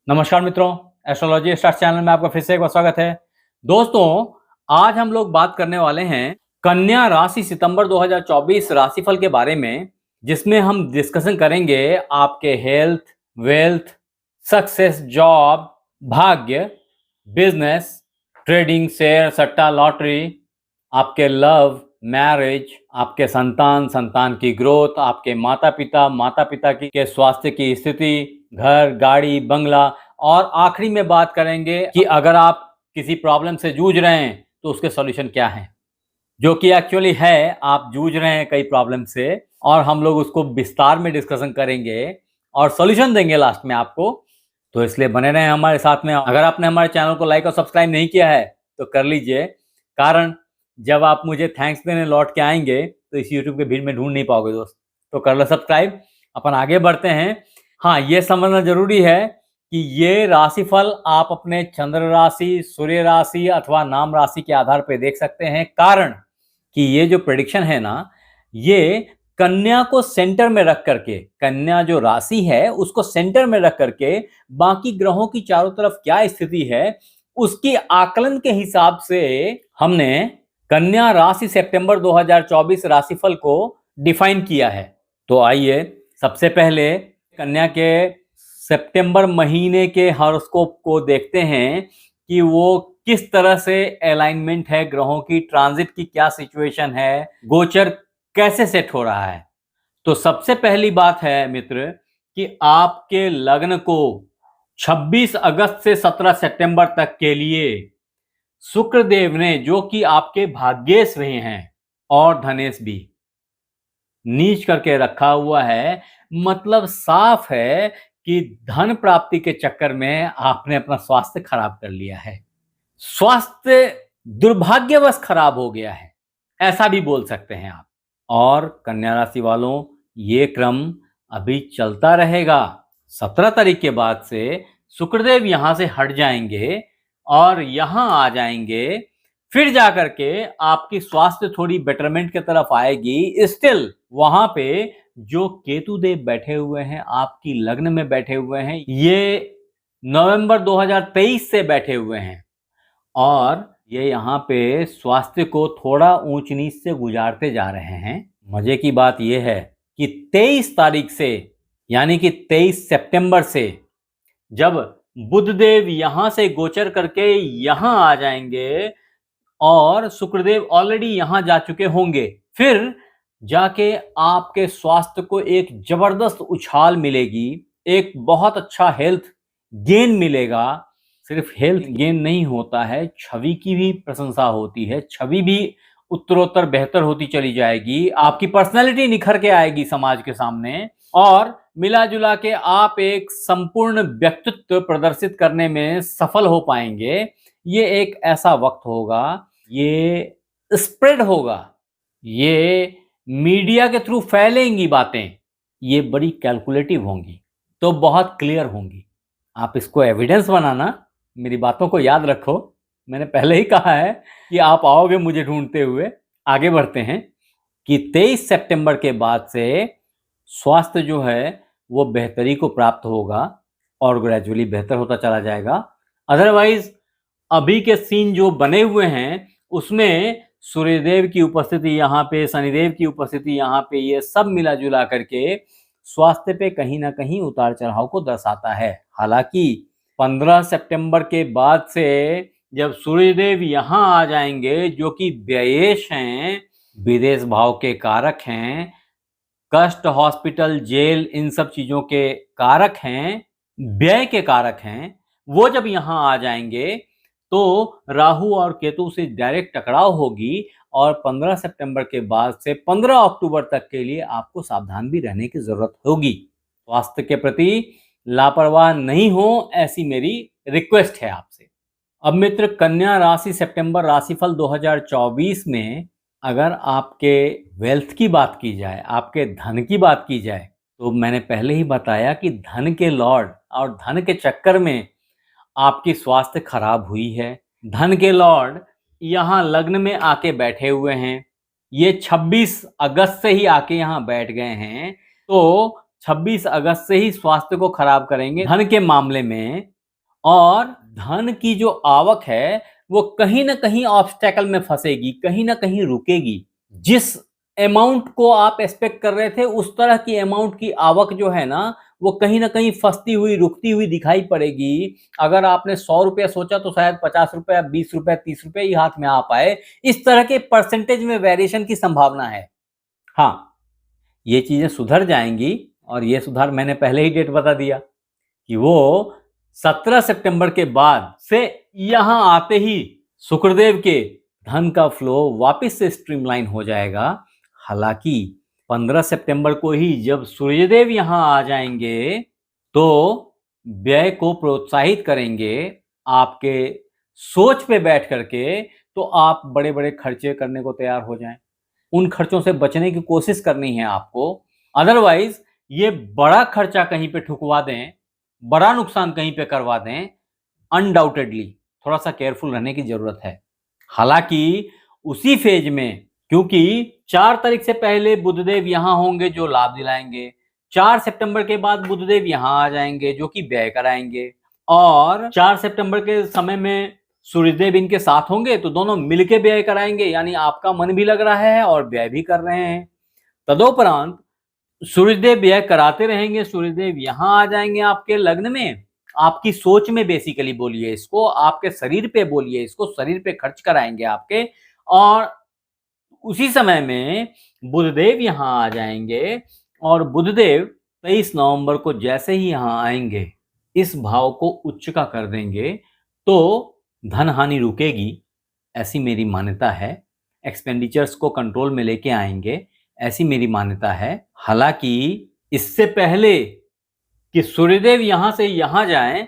नमस्कार मित्रों, astrology stars channel में आपका फिर से एक बार स्वागत है। दोस्तों, आज हम लोग बात करने वाले हैं कन्या राशि सितंबर 2024 राशिफल के बारे में, जिसमें हम डिस्कशन करेंगे आपके हेल्थ, वेल्थ, सक्सेस, जॉब, भाग्य, बिजनेस, ट्रेडिंग, शेयर, सट्टा, लॉटरी, आपके लव, मैरिज, आपके संतान, संतान की ग्रोथ, आपके माता पिता की के स्वास्थ्य की स्थिति, घर, गाड़ी, बंगला, और आखिरी में बात करेंगे कि अगर आप किसी प्रॉब्लम से जूझ रहे हैं तो उसके सॉल्यूशन क्या हैं, जो कि एक्चुअली है आप जूझ रहे हैं कई प्रॉब्लम से, और हम लोग उसको विस्तार में डिस्कशन करेंगे और सॉल्यूशन देंगे लास्ट में आपको। तो इसलिए बने रहें हमारे साथ में। अगर आपने हमारे चैनल को लाइक और सब्सक्राइब नहीं किया है तो कर लीजिए, कारण जब आप मुझे थैंक्स देने लौट के आएंगे तो इस यूट्यूब के भीड़ में ढूंढ नहीं पाओगे दोस्त। तो कर लो सब्सक्राइब, अपन आगे बढ़ते हैं। हाँ, ये समझना जरूरी है कि ये राशिफल आप अपने चंद्र राशि, सूर्य राशि अथवा नाम राशि के आधार पर देख सकते हैं, कारण कि ये जो प्रेडिक्शन है ना, ये कन्या को सेंटर में रख करके, कन्या जो राशि है उसको सेंटर में रख करके बाकी ग्रहों की चारों तरफ क्या स्थिति है उसकी आकलन के हिसाब से हमने कन्या राशि सितंबर 2024 राशिफल को डिफाइन किया है। तो आइए सबसे पहले कन्या के सितंबर महीने के हॉरोस्कोप को देखते हैं कि वो किस तरह से अलाइनमेंट है, ग्रहों की ट्रांजिट की क्या सिचुएशन है, गोचर कैसे सेट हो रहा है। तो सबसे पहली बात है मित्र कि आपके लग्न को 26 अगस्त से 17 सितंबर तक के लिए शुक्रदेव ने, जो कि आपके भाग्येश रहे हैं और धनेश भी, नीच करके रखा हुआ है। मतलब साफ है कि धन प्राप्ति के चक्कर में आपने अपना स्वास्थ्य खराब कर लिया है, स्वास्थ्य दुर्भाग्यवश खराब हो गया है, ऐसा भी बोल सकते हैं आप। और कन्या राशि वालों, ये क्रम अभी चलता रहेगा। 17 तारीख के बाद से शुक्रदेव यहां से हट जाएंगे और यहां आ जाएंगे, फिर जाकर के आपकी स्वास्थ्य थोड़ी बेटरमेंट की तरफ आएगी। स्टिल वहां पे जो केतु देव बैठे हुए हैं, आपकी लग्न में बैठे हुए हैं, ये नवंबर 2023 से बैठे हुए हैं और ये यहाँ पे स्वास्थ्य को थोड़ा ऊंच नीच से गुजारते जा रहे हैं। मजे की बात यह है कि 23 तारीख से, यानी कि 23 सितंबर से, जब बुधदेव यहां से गोचर करके यहां आ जाएंगे और शुक्रदेव ऑलरेडी यहां जा चुके होंगे, फिर जाके आपके स्वास्थ्य को एक जबरदस्त उछाल मिलेगी, एक बहुत अच्छा हेल्थ गेन मिलेगा। सिर्फ हेल्थ गेन नहीं होता है, छवि की भी प्रशंसा होती है, छवि भी उत्तरोत्तर बेहतर होती चली जाएगी, आपकी पर्सनैलिटी निखर के आएगी समाज के सामने, और मिला जुला के आप एक संपूर्ण व्यक्तित्व प्रदर्शित करने में सफल हो पाएंगे। ये एक ऐसा वक्त होगा, ये स्प्रेड होगा, ये मीडिया के थ्रू फैलेंगी बातें, ये बड़ी कैलकुलेटिव होंगी, तो बहुत क्लियर होंगी। आप इसको एविडेंस बनाना, मेरी बातों को याद रखो। मैंने पहले ही कहा है कि आप आओगे मुझे ढूंढते हुए। आगे बढ़ते हैं कि 23 सितंबर के बाद से स्वास्थ्य जो है वो बेहतरी को प्राप्त होगा और ग्रेजुअली बेहतर होता चला जाएगा। अदरवाइज अभी के सीन जो बने हुए हैं उसमें सूर्यदेव की उपस्थिति यहाँ पे, शनिदेव की उपस्थिति यहाँ पे, ये सब मिला जुला करके स्वास्थ्य पे कहीं ना कहीं उतार चढ़ाव को दर्शाता है। हालांकि 15 सितंबर के बाद से जब सूर्यदेव यहाँ आ जाएंगे, जो कि व्ययेश हैं, विदेश भाव के कारक हैं, कष्ट, हॉस्पिटल, जेल, इन सब चीजों के कारक हैं, व्यय के कारक हैं, वो जब यहाँ आ जाएंगे तो राहु और केतु से डायरेक्ट टकराव होगी और 15 सितंबर के बाद से 15 अक्टूबर तक के लिए आपको सावधान भी रहने की जरूरत होगी। स्वास्थ्य के प्रति लापरवाह नहीं हो, ऐसी मेरी रिक्वेस्ट है आपसे। अब मित्र, कन्या राशि सितंबर राशिफल 2024 में अगर आपके वेल्थ की बात की जाए, आपके धन की बात की जाए, तो मैंने पहले ही बताया कि धन के लॉर्ड और धन के चक्कर में आपकी स्वास्थ्य खराब हुई है। धन के लॉर्ड यहाँ लग्न में आके बैठे हुए हैं, ये 26 अगस्त से ही आके यहाँ बैठ गए हैं, तो 26 अगस्त से ही स्वास्थ्य को खराब करेंगे। धन के मामले में और धन की जो आवक है वो कहीं ना कहीं ऑब्स्टेकल में फंसेगी, कहीं ना कहीं रुकेगी। जिस अमाउंट को आप एक्सपेक्ट कर रहे थे उस तरह की अमाउंट की आवक जो है ना वो कहीं ना कहीं फंसती हुई, रुकती हुई दिखाई पड़ेगी। अगर आपने 100 रुपया सोचा तो शायद 50 रुपया, 20 रुपया, 30 रुपया ही हाथ में आ पाए। इस तरह के परसेंटेज में वेरिएशन की संभावना है। हाँ, ये चीजें सुधर जाएंगी और ये सुधार मैंने पहले ही डेट बता दिया कि वो 17 सितंबर के बाद से यहां आते ही शुक्रदेव के धन का फ्लो वापस से स्ट्रीमलाइन हो जाएगा। हालांकि 15 सितंबर को ही जब सूर्यदेव यहां आ जाएंगे तो व्यय को प्रोत्साहित करेंगे आपके सोच पे बैठ करके, तो आप बड़े बड़े खर्चे करने को तैयार हो जाएं। उन खर्चों से बचने की कोशिश करनी है आपको। अदरवाइज ये बड़ा खर्चा कहीं पे ठुकवा दें, बड़ा नुकसान कहीं पे करवा दें, अनडाउटेडली थोड़ा सा केयरफुल रहने की जरूरत है। हालांकि उसी फेज में, क्योंकि 4 तारीख से पहले बुधदेव यहां होंगे जो लाभ दिलाएंगे, 4 सितंबर के बाद बुधदेव यहां आ जाएंगे जो कि व्यय कराएंगे, और 4 सितंबर के समय में सूर्यदेव इनके साथ होंगे तो दोनों मिलके व्यय कराएंगे, यानी आपका मन भी लग रहा है और व्यय भी कर रहे हैं। तदोपरांत सूर्यदेव व्यय कराते रहेंगे, सूर्यदेव यहां आ जाएंगे आपके लग्न में, आपकी सोच में बेसिकली बोलिए इसको, आपके शरीर पे बोलिए इसको, शरीर पे खर्च कराएंगे आपके। और उसी समय में बुधदेव यहां आ जाएंगे और बुधदेव 23 नवंबर को जैसे ही यहां आएंगे इस भाव को उच्च का कर देंगे तो धन हानि रुकेगी, ऐसी मेरी मान्यता है। एक्सपेंडिचर्स को कंट्रोल में लेके आएंगे, ऐसी मेरी मान्यता है। हालांकि इससे पहले कि सूर्यदेव यहां से यहां जाएं,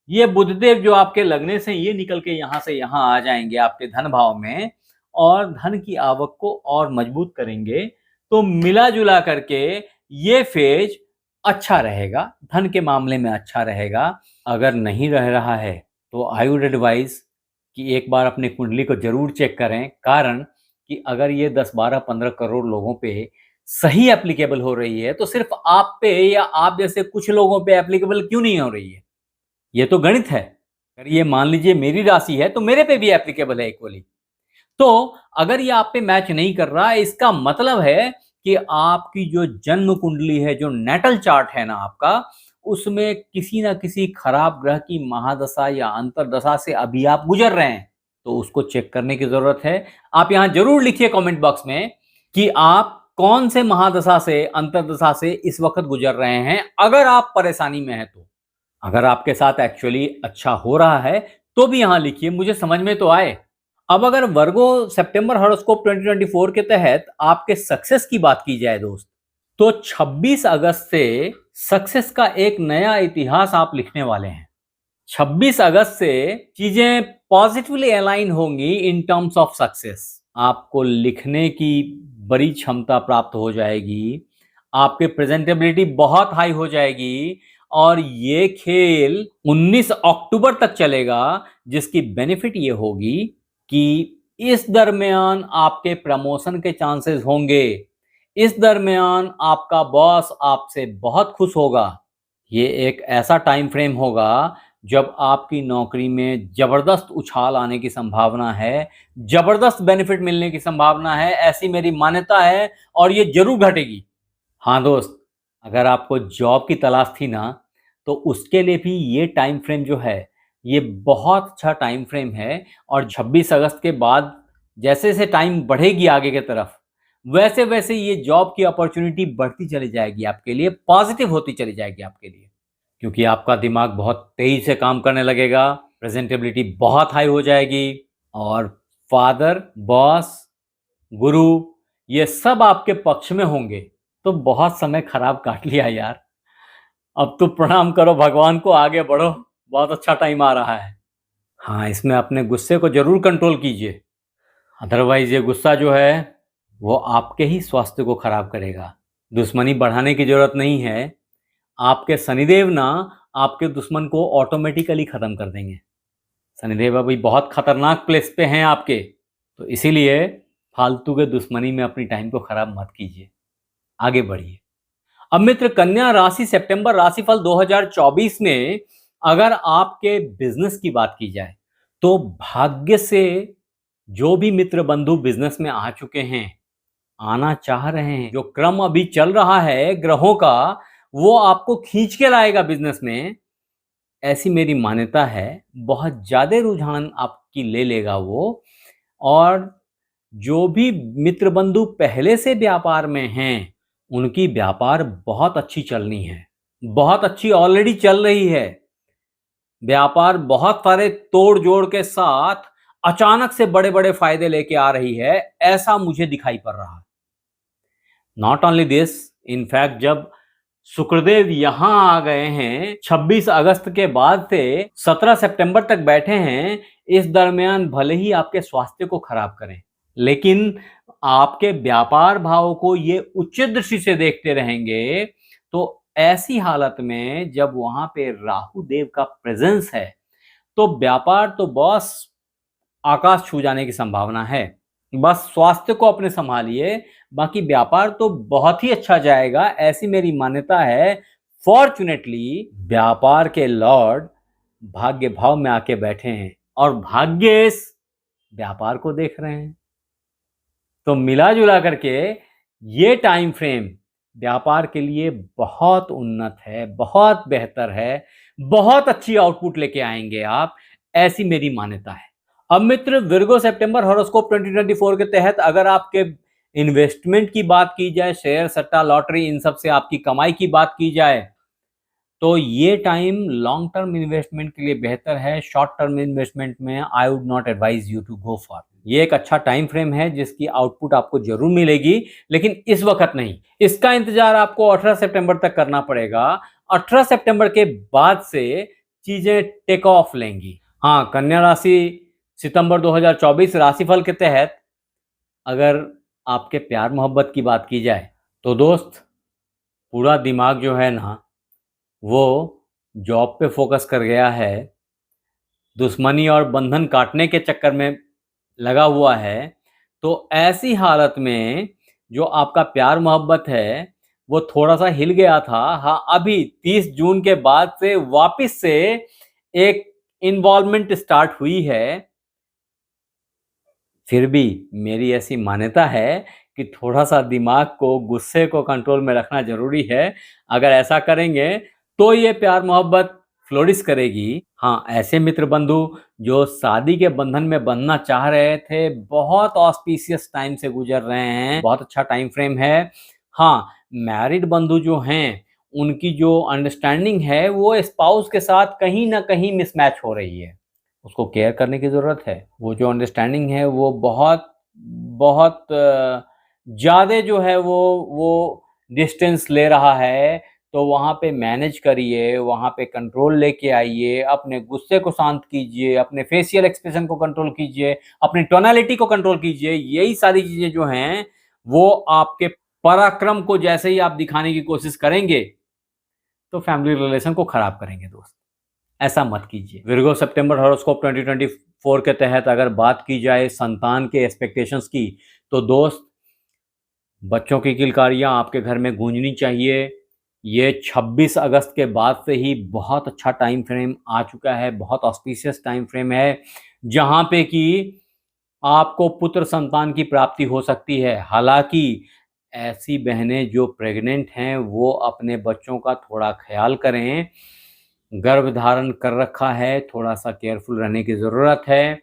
ये बुधदेव जो आपके लगने से ये निकल के यहां से यहां आ जाएंगे आपके धन भाव में और धन की आवक को और मजबूत करेंगे। तो मिला जुला करके ये फेज अच्छा रहेगा, धन के मामले में अच्छा रहेगा। अगर नहीं रह रहा है तो आई वुड एडवाइज कि एक बार अपनी कुंडली को जरूर चेक करें। कारण कि अगर ये 10, 12, 15 करोड़ लोगों पे सही एप्लीकेबल हो रही है तो सिर्फ आप पे या आप जैसे कुछ लोगों पे एप्लीकेबल क्यों नहीं हो रही है? ये तो गणित है। अगर ये मान लीजिए मेरी राशि है तो मेरे पे भी एप्लीकेबल है इक्वली। तो अगर ये आप पे मैच नहीं कर रहा है, इसका मतलब है कि आपकी जो जन्म कुंडली है, जो नेटल चार्ट है ना आपका, उसमें किसी ना किसी खराब ग्रह की महादशा या अंतरदशा से अभी आप गुजर रहे हैं। तो उसको चेक करने की जरूरत है। आप यहां जरूर लिखिए कमेंट बॉक्स में कि आप कौन से महादशा से, अंतरदशा से इस वक्त गुजर रहे हैं, अगर आप परेशानी में हैं तो। अगर आपके साथ एक्चुअली अच्छा हो रहा है तो भी यहां लिखिए, मुझे समझ में तो आए। अब अगर वर्गो सितंबर हॉरोस्कोप 2024 के तहत आपके सक्सेस की बात की जाए दोस्त, तो 26 अगस्त से सक्सेस का एक नया इतिहास आप लिखने वाले हैं। 26 अगस्त से चीजें पॉजिटिवली अलाइन होंगी इन टर्म्स ऑफ सक्सेस। आपको लिखने की बड़ी क्षमता प्राप्त हो जाएगी, आपके प्रेजेंटेबिलिटी बहुत हाई हो जाएगी और ये खेल 19 अक्टूबर तक चलेगा, जिसकी बेनिफिट ये होगी कि इस दरमियान आपके प्रमोशन के चांसेस होंगे। इस दरमियान आपका बॉस आपसे बहुत खुश होगा। ये एक ऐसा टाइम फ्रेम होगा जब आपकी नौकरी में जबरदस्त उछाल आने की संभावना है, जबरदस्त बेनिफिट मिलने की संभावना है, ऐसी मेरी मान्यता है और ये जरूर घटेगी। हाँ दोस्त, अगर आपको जॉब की तलाश थी ना, तो उसके लिए भी ये टाइम फ्रेम जो है ये बहुत अच्छा टाइम फ्रेम है। और 26 अगस्त के बाद जैसे जैसे टाइम बढ़ेगी आगे की तरफ, वैसे वैसे ये जॉब की अपॉर्चुनिटी बढ़ती चली जाएगी आपके लिए, पॉजिटिव होती चली जाएगी आपके लिए, क्योंकि आपका दिमाग बहुत तेजी से काम करने लगेगा, प्रेजेंटेबिलिटी बहुत हाई हो जाएगी और फादर, बॉस, गुरु, ये सब आपके पक्ष में होंगे। तो बहुत समय खराब काट लिया यार, अब तो प्रणाम करो भगवान को, आगे बढ़ो, बहुत अच्छा टाइम आ रहा है। हाँ, इसमें अपने गुस्से को जरूर कंट्रोल कीजिए, अदरवाइज ये गुस्सा जो है वो आपके ही स्वास्थ्य को खराब करेगा। दुश्मनी बढ़ाने की जरूरत नहीं है, आपके शनिदेव ना आपके दुश्मन को ऑटोमेटिकली खत्म कर देंगे। शनिदेव अभी बहुत खतरनाक प्लेस पे हैं आपके, तो इसीलिए फालतू के दुश्मनी में अपनी टाइम को खराब मत कीजिए, आगे बढ़िए। अब मित्र, कन्या राशि सितंबर राशिफल 2024 में अगर आपके बिजनेस की बात की जाए तो भाग्य से जो भी मित्र बंधु बिजनेस में आ चुके हैं, आना चाह रहे हैं, जो क्रम अभी चल रहा है ग्रहों का, वो आपको खींच के लाएगा बिजनेस में, ऐसी मेरी मान्यता है। बहुत ज़्यादा रुझान आपकी ले लेगा वो। और जो भी मित्र बंधु पहले से व्यापार में हैं, उनकी व्यापार बहुत अच्छी चलनी है, बहुत अच्छी ऑलरेडी चल रही है। व्यापार बहुत सारे तोड़ जोड़ के साथ अचानक से बड़े बड़े फायदे लेके आ रही है, ऐसा मुझे दिखाई पड़ रहा है। नॉट ओनली दिस, इनफैक्ट जब शुक्रदेव यहां आ गए हैं 26 अगस्त के बाद से 17 सितंबर तक बैठे हैं, इस दरमियान भले ही आपके स्वास्थ्य को खराब करें, लेकिन आपके व्यापार भाव को ये उच्च दृष्टि से देखते रहेंगे। तो ऐसी हालत में जब वहां पे राहु देव का प्रेजेंस है, तो व्यापार तो बॉस आकाश छू जाने की संभावना है। बस स्वास्थ्य को अपने संभालिए, बाकी व्यापार तो बहुत ही अच्छा जाएगा, ऐसी मेरी मान्यता है। फॉर्चुनेटली व्यापार के लॉर्ड भाग्य भाव में आके बैठे हैं और भाग्य इस व्यापार को देख रहे हैं। तो मिला जुला करके ये टाइम फ्रेम व्यापार के लिए बहुत उन्नत है, बहुत बेहतर है, बहुत अच्छी आउटपुट लेके आएंगे आप, ऐसी मेरी मान्यता है। अब मित्र, विर्गो सितंबर हॉरोस्कोप 2024 के तहत अगर आपके इन्वेस्टमेंट की बात की जाए, शेयर सट्टा लॉटरी इन सब से आपकी कमाई की बात की जाए, तो ये टाइम लॉन्ग टर्म इन्वेस्टमेंट के लिए बेहतर है। शॉर्ट टर्म इन्वेस्टमेंट में I would not advise you to go for. ये एक अच्छा टाइम फ्रेम है जिसकी आउटपुट आपको जरूर मिलेगी, लेकिन इस वक्त नहीं। इसका इंतजार आपको 18 सितंबर तक करना पड़ेगा। 18 सितंबर के बाद से चीजें टेक ऑफ लेंगी। हाँ, कन्या राशि सितंबर 2024 राशिफल के तहत अगर आपके प्यार मोहब्बत की बात की जाए, तो दोस्त पूरा दिमाग जो है ना, वो जॉब पे फोकस कर गया है, दुश्मनी और बंधन काटने के चक्कर में लगा हुआ है। तो ऐसी हालत में जो आपका प्यार मोहब्बत है वो थोड़ा सा हिल गया था। हाँ, अभी 30 जून के बाद से वापस से एक इन्वॉल्वमेंट स्टार्ट हुई है। फिर भी मेरी ऐसी मान्यता है कि थोड़ा सा दिमाग को, गुस्से को कंट्रोल में रखना जरूरी है। अगर ऐसा करेंगे तो ये प्यार मोहब्बत फ्लोरिश करेगी। हाँ, ऐसे मित्र बंधु जो शादी के बंधन में बंधना चाह रहे थे, बहुत ऑस्पिशियस टाइम से गुजर रहे हैं, बहुत अच्छा टाइम फ्रेम है। हाँ, मैरिड बंधु जो हैं, उनकी जो अंडरस्टैंडिंग है वो स्पाउस के साथ कहीं ना कहीं मिसमैच हो रही है, उसको केयर करने की ज़रूरत है। वो जो अंडरस्टैंडिंग है वो बहुत बहुत ज़्यादा जो है वो डिस्टेंस ले रहा है। तो वहाँ पे मैनेज करिए, वहाँ पे कंट्रोल लेके आइए, अपने गुस्से को शांत कीजिए, अपने फेशियल एक्सप्रेशन को कंट्रोल कीजिए, अपनी टोनालिटी को कंट्रोल कीजिए। यही सारी चीज़ें जो हैं वो आपके पराक्रम को जैसे ही आप दिखाने की कोशिश करेंगे तो फैमिली रिलेशन को खराब करेंगे दोस्त, ऐसा मत कीजिए। विर्गो सितंबर हॉरोस्कोप 2024 के तहत अगर बात की जाए संतान के एक्सपेक्टेशंस की, तो दोस्त बच्चों की किलकारियां आपके घर में गूंजनी चाहिए। ये 26 अगस्त के बाद से ही बहुत अच्छा टाइम फ्रेम आ चुका है, बहुत ऑस्पिशियस टाइम फ्रेम है, जहां पे कि आपको पुत्र संतान की प्राप्ति हो सकती है। हालांकि ऐसी बहनें जो प्रेग्नेंट हैं वो अपने बच्चों का थोड़ा ख्याल करें। गर्भ धारण कर रखा है, थोड़ा सा केयरफुल रहने की ज़रूरत है।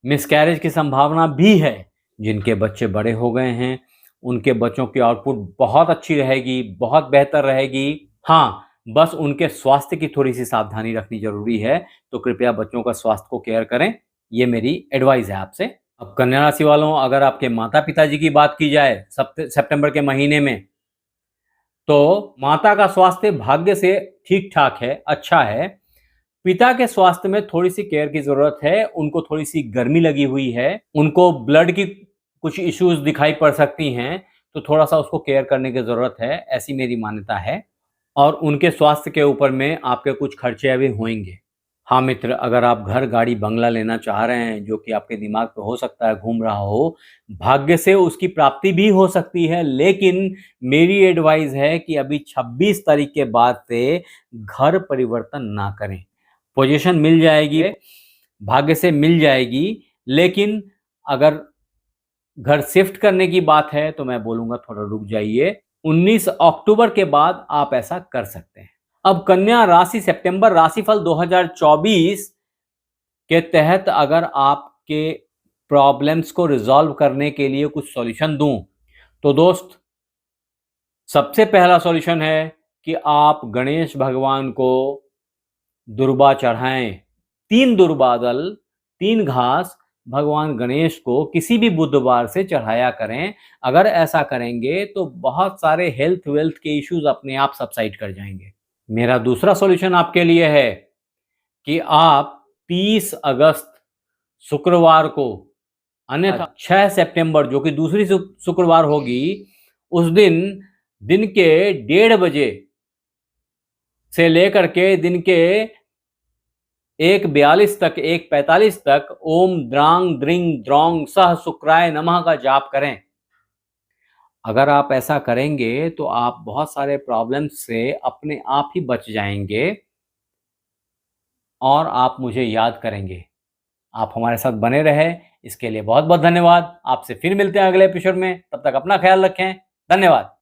मिसकैरेज की संभावना भी है। जिनके बच्चे बड़े हो गए हैं उनके बच्चों की आउटपुट बहुत अच्छी रहेगी, बहुत बेहतर रहेगी। हाँ, बस उनके स्वास्थ्य की थोड़ी सी सावधानी रखनी जरूरी है। तो कृपया बच्चों का स्वास्थ्य को केयर करें, ये मेरी एडवाइस है आपसे। अब कन्या राशि वालों, अगर आपके माता पिताजी की बात की जाए सितंबर के महीने में, तो माता का स्वास्थ्य भाग्य से ठीक ठाक है, अच्छा है। पिता के स्वास्थ्य में थोड़ी सी केयर की जरूरत है। उनको थोड़ी सी गर्मी लगी हुई है, उनको ब्लड की कुछ इश्यूज दिखाई पड़ सकती हैं, तो थोड़ा सा उसको केयर करने की जरूरत है, ऐसी मेरी मान्यता है। और उनके स्वास्थ्य के ऊपर में आपके कुछ खर्चे अभी होंगे। हाँ मित्र, अगर आप घर, गाड़ी, बंगला लेना चाह रहे हैं जो कि आपके दिमाग पे हो सकता है घूम रहा हो, भाग्य से उसकी प्राप्ति भी हो सकती है, लेकिन मेरी एडवाइस है कि अभी 26 तारीख के बाद से घर परिवर्तन ना करें। पोजीशन मिल जाएगी, भाग्य से मिल जाएगी, लेकिन अगर घर शिफ्ट करने की बात है तो मैं बोलूंगा थोड़ा रुक जाइए। 19 अक्टूबर के बाद आप ऐसा कर सकते हैं। अब कन्या राशि सितंबर राशिफल 2024 के तहत अगर आपके प्रॉब्लम्स को रिजॉल्व करने के लिए कुछ सॉल्यूशन दूं, तो दोस्त सबसे पहला सॉल्यूशन है कि आप गणेश भगवान को दुर्बा चढ़ाएं। 3 दुर्बादल, 3 घास भगवान गणेश को किसी भी बुधवार से चढ़ाया करें। अगर ऐसा करेंगे तो बहुत सारे हेल्थ वेल्थ के इश्यूज अपने आप सबसाइड कर जाएंगे। मेरा दूसरा सॉल्यूशन आपके लिए है कि आप 30 अगस्त शुक्रवार को, अन्यथा 6 सितंबर जो कि दूसरी शुक्रवार होगी, उस दिन दिन के 1:30 बजे से लेकर के दिन के 1:42 तक, 1:45 तक ओम द्रांग द्रिंग द्रोंग सह शुक्राय नमः का जाप करें। अगर आप ऐसा करेंगे तो आप बहुत सारे प्रॉब्लम्स से अपने आप ही बच जाएंगे और आप मुझे याद करेंगे। आप हमारे साथ बने रहे, इसके लिए बहुत बहुत धन्यवाद। आपसे फिर मिलते हैं अगले एपिसोड में। तब तक अपना ख्याल रखें। धन्यवाद।